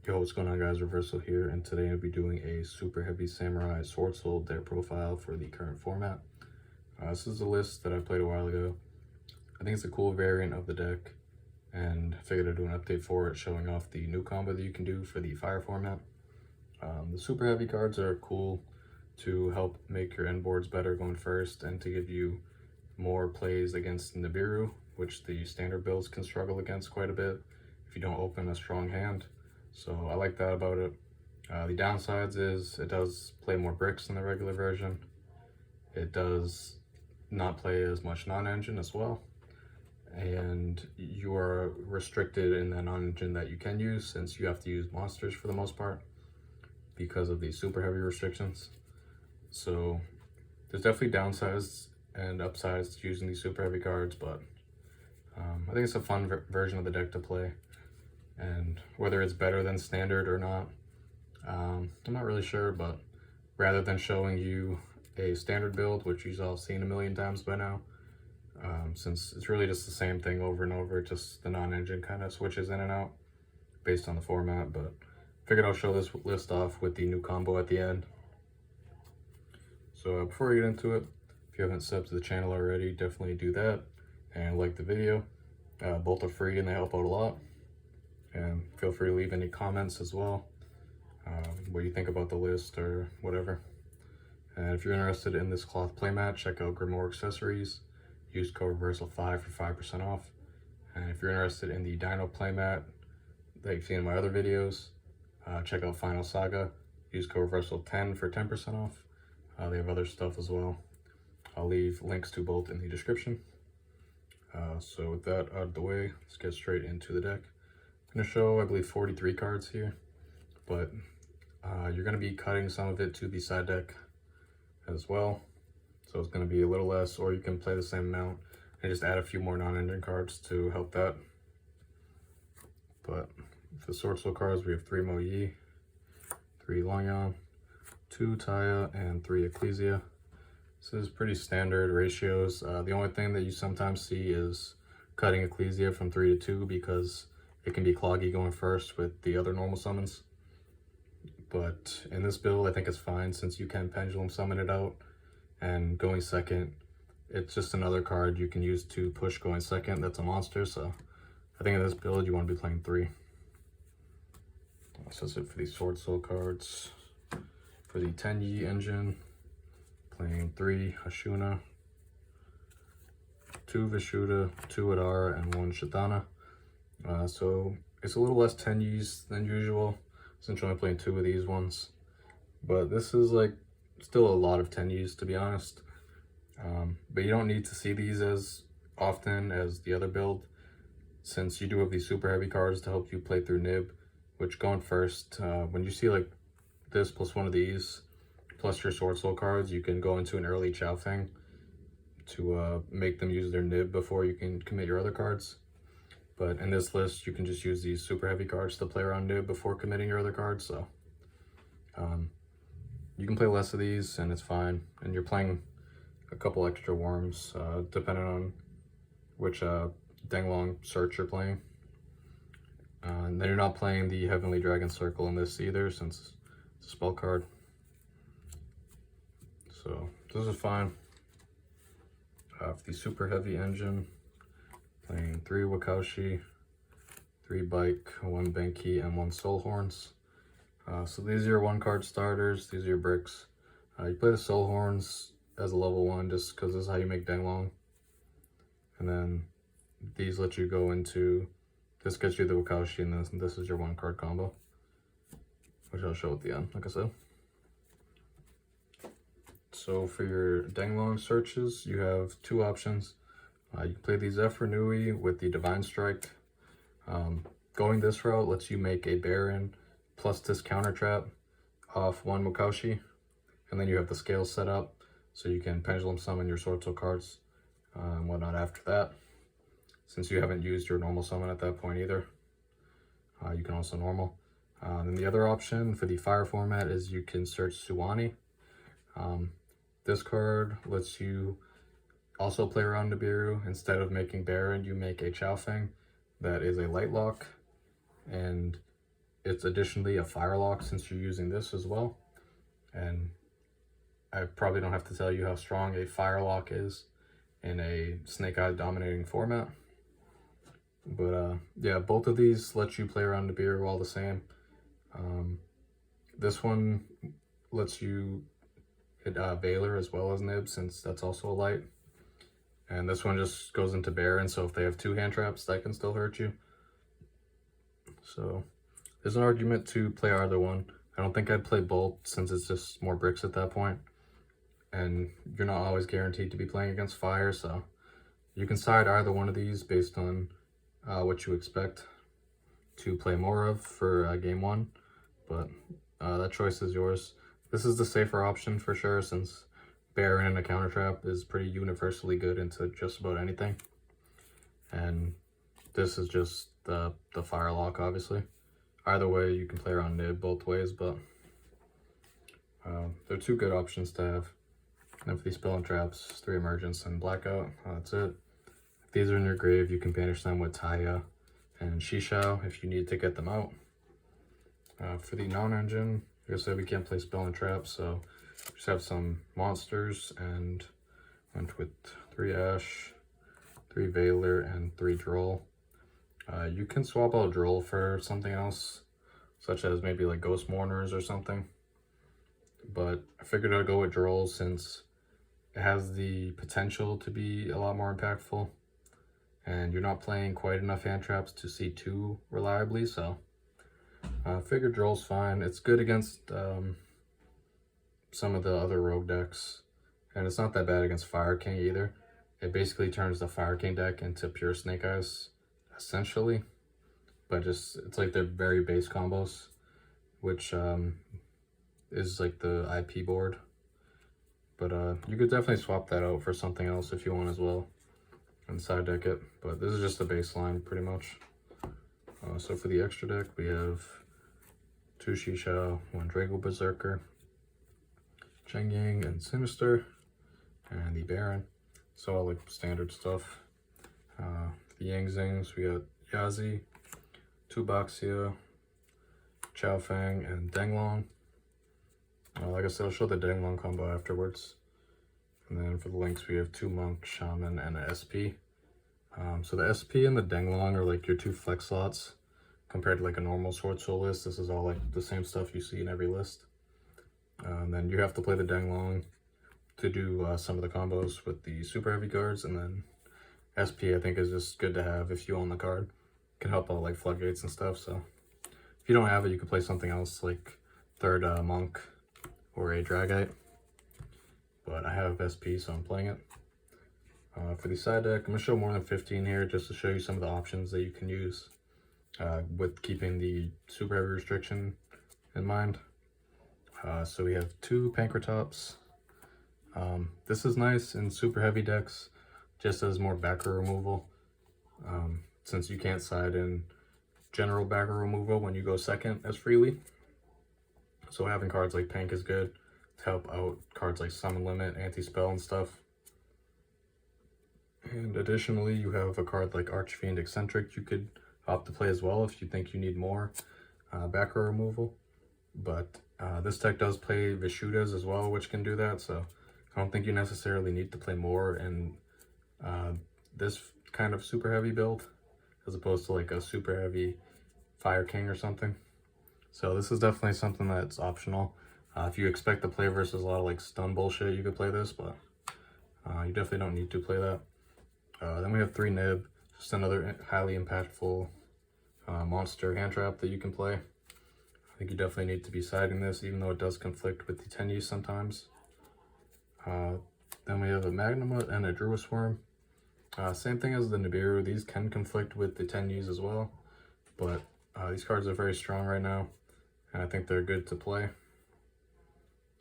Yo, what's going on, guys? Reversal here, and today I'll be doing a super heavy samurai Swordsoul deck profile for the current format. This is a list that I played a while ago. I think it's a cool variant of the deck, and I figured I'd do an update for it, showing off the new combo that you can do for the fire format. The super heavy cards are cool to help make your end boards better going first, and to give you more plays against Nibiru, which the standard builds can struggle against quite a bit if you don't open a strong hand. So I like that about it. The downsides is it does play more bricks than the regular version. It does not play as much non-engine as well. And you are restricted in the non-engine that you can use, since you have to use monsters for the most part because of the super heavy restrictions. So there's definitely downsides and upsides to using these super heavy cards, but I think it's a fun version of the deck to play. And whether it's better than standard or not, I'm not really sure, but rather than showing you a standard build, which you've all seen a million times by now, since it's really just the same thing over and over, just the non-engine kind of switches in and out based on the format. But figured I'll show this list off with the new combo at the end. So before we get into it, if you haven't subbed to the channel already, definitely do that and like the video. Both are free and they help out a lot. And feel free to leave any comments as well, what you think about the list or whatever. And if you're interested in this cloth playmat, check out Grimoire Accessories. Use code Reversal5 for 5% off. And if you're interested in the Dino playmat that you've seen in my other videos, check out Final Saga. Use code Reversal10 for 10% off. They have other stuff as well. I'll leave links to both in the description. So with that out of the way, let's get straight into the deck. I'm going to show, I believe, 43 cards here, but you're going to be cutting some of it to the side deck as well, so it's going to be a little less, or you can play the same amount and just add a few more non-engine cards to help that. But for the Swordsoul cards, we have 3 Mo Yi, 3 Longyan, 2 Taya, and 3 Ecclesia. This is pretty standard ratios. The only thing that you sometimes see is cutting Ecclesia from 3 to 2 because it can be cloggy going first with the other normal summons. But in this build, I think it's fine, since you can pendulum summon it out, and going second, it's just another card you can use to push going second that's a monster. So I think in this build, you want to be playing 3. So that's it for these Swordsoul cards. For the Tenyi engine, playing 3 Hashuna, 2 Vishuddha, 2 Adara, and 1 Shadana. So it's a little less Tenyis than usual, since I'm only playing 2 of these ones. But this is like still a lot of Tenyis, to be honest. But you don't need to see these as often as the other build, since you do have these super heavy cards to help you play through Nib, which going first, when you see like this plus 1 of these, plus your Swordsoul cards, you can go into an early Chow Feng to make them use their Nib before you can commit your other cards. But in this list, you can just use these super heavy cards to play around Nib before committing your other cards. So you can play less of these and it's fine. And you're playing a couple extra worms, depending on which Denglong search you're playing. And then you're not playing the Heavenly Dragon Circle in this either, since it's a spell card. So this is fine. For the super heavy engine, playing 3 Wakaushi, 3 Bike, 1 Benki, and 1 Soul Horns. So these are your 1-card starters. These are your bricks. You play the Soul Horns as a level 1 just because this is how you make Denglong. And then these let you go into, this gets you the Wakaushi, and this is your 1-card combo, which I'll show at the end, like I said. So for your Denglong searches, you have 2 options. You can play the Zephyr Nui with the Divine Strike. Going this route lets you make a Baron plus this counter trap off 1 Wakaushi, and then you have the scales set up, so you can pendulum summon your Swordsoul cards and whatnot after that. Since you haven't used your normal summon at that point either, you can also normal. Then the other option for the fire format is you can search Suwani. This card lets you also play around Nibiru. Instead of making Baron, you make a Chow Feng that is a light lock, and it's additionally a fire lock since you're using this as well. And I probably don't have to tell you how strong a fire lock is in a Snake Eyes dominating format. But yeah, both of these let you play around Nibiru all the same. This one lets you hit Veiler as well as Nib, since that's also a light. And this one just goes into Baron, so if they have 2 hand traps, that can still hurt you. So there's an argument to play either one. I don't think I'd play both, since it's just more bricks at that point. And you're not always guaranteed to be playing against fire, so you can side either one of these based on what you expect to play more of for game 1. But that choice is yours. This is the safer option for sure, since Baron and a counter trap is pretty universally good into just about anything. And this is just the fire lock, obviously. Either way, you can play around Nib both ways, but they're 2 good options to have. And for these spell and traps, 3 emergence and blackout. That's it. If these are in your grave, you can banish them with Taya and Shishao if you need to get them out. For the non-engine, like I said, we can't play spell and traps, so just have some monsters, and went with 3 Ash, 3 Veiler, and 3 Droll. You can swap out Droll for something else, such as maybe like Ghost Mourners or something. But I figured I'd go with Droll since it has the potential to be a lot more impactful, and you're not playing quite enough hand traps to see 2 reliably, so I figured Droll's fine. It's good against some of the other rogue decks, and it's not that bad against Fire King either. It basically turns the Fire King deck into pure Snake Eyes, essentially, but just it's like they're very base combos, which is like the IP board. But you could definitely swap that out for something else if you want as well, and side deck it. But this is just the baseline pretty much. So for the extra deck, we have 2 Shishao, 1 Drago Berserker, Cheng Ying and Sinister, and the Baron. So all like standard stuff. The Yang Zings, we got Yazi, 2 Baxia, Chao Fang, and Denglong. Like I said, I'll show the Denglong combo afterwards. And then for the links, we have 2 Monk, Shaman, and an SP. So the SP and the Denglong are like your 2 flex slots compared to like a normal Swordsoul list. This is all like the same stuff you see in every list. And then you have to play the Denglong to do some of the combos with the super heavy cards, and then SP I think is just good to have if you own the card. It can help out like floodgates and stuff. So if you don't have it, you can play something else like 3rd Monk or a Dragite. But I have SP, so I'm playing it. For the side deck, I'm going to show more than 15 here just to show you some of the options that you can use with keeping the super heavy restriction in mind. So we have 2 Pankratops. This is nice in super heavy decks, just as more backer removal, since you can't side in general backer removal when you go second as freely. So having cards like Pank is good to help out cards like Summon Limit, Anti-Spell, and stuff. And additionally, you have a card like Archfiend Eccentric you could opt to play as well if you think you need more backer removal. But this deck does play Vishudas as well, which can do that, so I don't think you necessarily need to play more in this kind of super heavy build, as opposed to like a super heavy Fire King or something. So this is definitely something that's optional. If you expect to play versus a lot of like stun bullshit, you could play this, but you definitely don't need to play that. Then we have 3 Nib, just another highly impactful monster hand trap that you can play. I think you definitely need to be siding this, even though it does conflict with the 10 use sometimes. Then we have a Magnamut and a Druid Worm. Same thing as the Nibiru, these can conflict with the 10 use as well, but these cards are very strong right now, and I think they're good to play.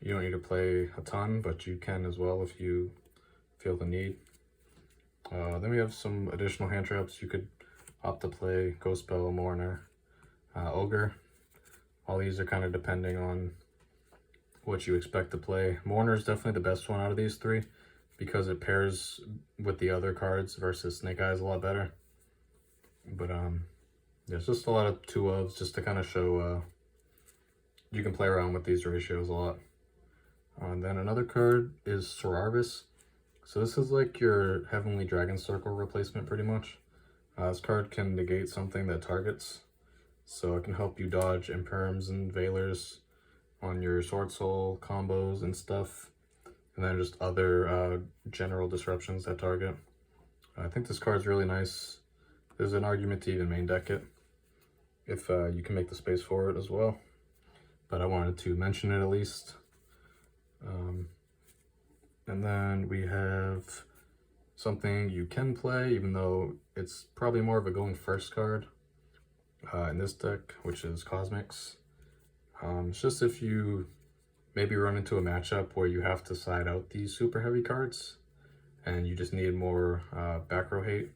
You don't need to play a ton, but you can as well if you feel the need. Then we have some additional hand traps. You could opt to play Ghost Spell, Mourner, Ogre. All these are kind of depending on what you expect to play. Mourner is definitely the best one out of these 3 because it pairs with the other cards versus Snake Eyes a lot better. But Yeah, it's just a lot of 2-ofs just to kind of show you can play around with these ratios a lot. And then another card is Sorarvis. So this is like your Heavenly Dragon Circle replacement pretty much. This card can negate something that targets. So it can help you dodge Imperms and Veilers on your Swordsoul combos and stuff. And then just other general disruptions that target. I think this card's really nice. There's an argument to even main deck it if you can make the space for it as well. But I wanted to mention it at least. And then we have something you can play, even though it's probably more of a going first card in this deck, which is Cosmics. It's just if you maybe run into a matchup where you have to side out these super heavy cards and you just need more back row hate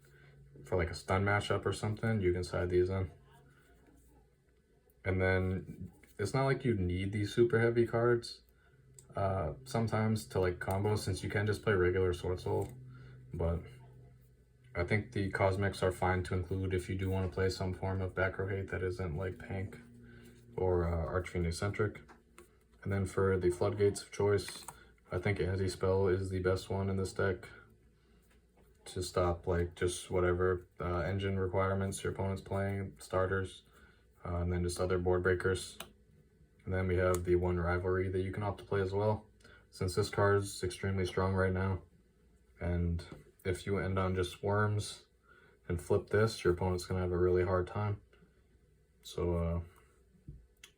for like a stun matchup or something, you can side these in. And then it's not like you need these super heavy cards sometimes to like combo, since you can just play regular Swordsoul, but I think the Cosmics are fine to include if you do want to play some form of back row hate that isn't like Pank or Archfiend centric. And then for the Floodgates of choice, I think Anti-Spell is the best one in this deck to stop like just whatever engine requirements your opponent's playing, starters, and then just other board breakers. And then we have the one Rivalry that you can opt to play as well, since this card is extremely strong right now. And if you end on just Worms and flip this, your opponent's going to have a really hard time. So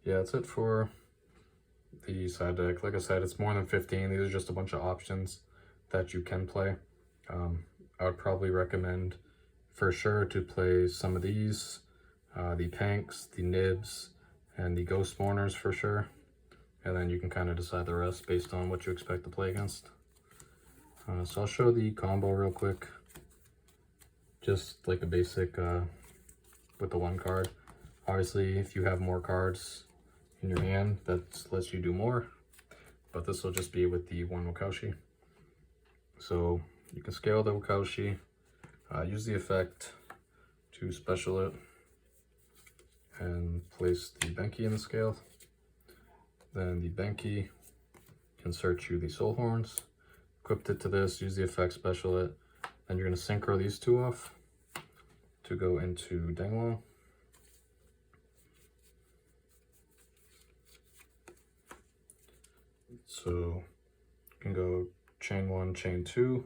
yeah, that's it for the side deck. Like I said, it's more than 15. These are just a bunch of options that you can play. I would probably recommend for sure to play some of these, the Panks, the Nibs, and the Ghost Mourners for sure. And then you can kind of decide the rest based on what you expect to play against. So I'll show the combo real quick. Just like a basic with the one card. Obviously, if you have more cards in your hand, that lets you do more. But this will just be with the one Wakaushi. So you can scale the Wakaushi, use the effect to special it, and place the Benki in the scale. Then the Benki can search you the Soul Horns, equip it to this, use the effect, special it, and you're going to synchro these two off to go into Denglong. So you can go chain 1, chain 2.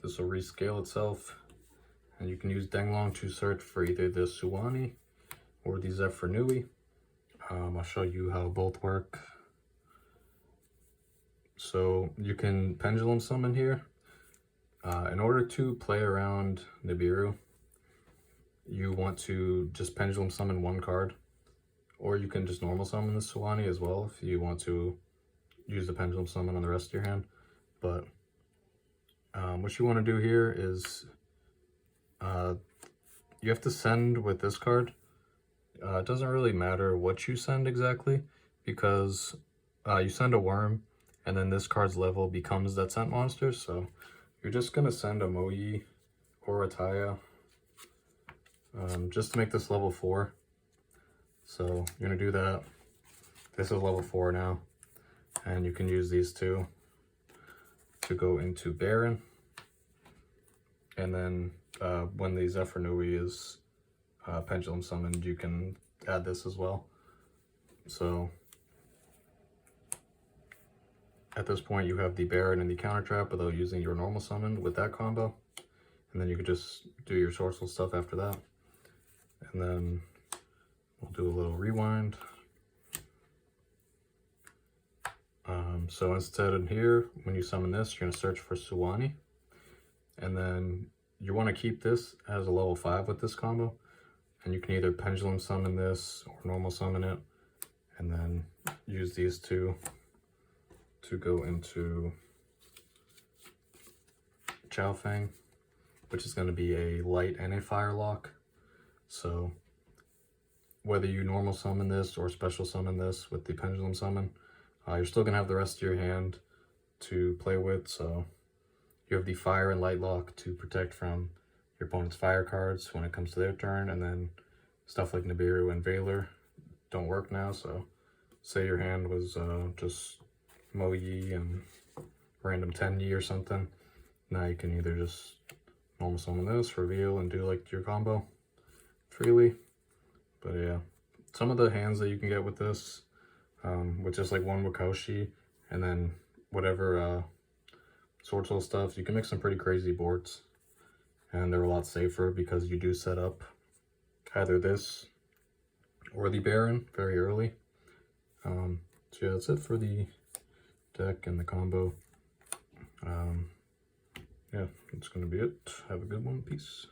This will rescale itself, and you can use Denglong to search for either the Suwani or the Zephyr Nui. I'll show you how both work. So you can pendulum summon here. In order to play around Nibiru, you want to just pendulum summon one card, or you can just normal summon the Suwani as well if you want to use the pendulum summon on the rest of your hand. But what you want to do here is you have to send with this card. It doesn't really matter what you send exactly, because you send a worm and then this card's level becomes that sent monster. So you're just going to send a Moyi or a Taya just to make this level 4. So you're going to do that. This is level 4 now, and you can use these two to go into Baron. And then when the Zephyr Nui is pendulum summoned, you can add this as well. So at this point you have the Baron and the counter trap without using your normal summon with that combo, and then you could just do your Swordsoul stuff after that. And then we'll do a little rewind. So instead in here, when you summon this, you're going to search for Suwani, and then you want to keep this as a level 5 with this combo, and you can either pendulum summon this or normal summon it, and then use these two to go into Chaofeng, which is going to be a light and a fire lock. So whether you normal summon this or special summon this with the pendulum summon, you're still going to have the rest of your hand to play with. So you have the fire and light lock to protect from your opponent's fire cards when it comes to their turn, and then stuff like Nibiru and Valor don't work now. So say your hand was just Mo-Yi and random 10-Yi or something. Now you can either just normal summon this, reveal, and do like your combo freely. But yeah, some of the hands that you can get with this, with just like one Wakoshi and then whatever Swordsoul stuff, you can make some pretty crazy boards. And they're a lot safer because you do set up either this or the Baron very early. So yeah, that's it for the deck and the combo. Yeah, that's going to be it. Have a good one. Peace.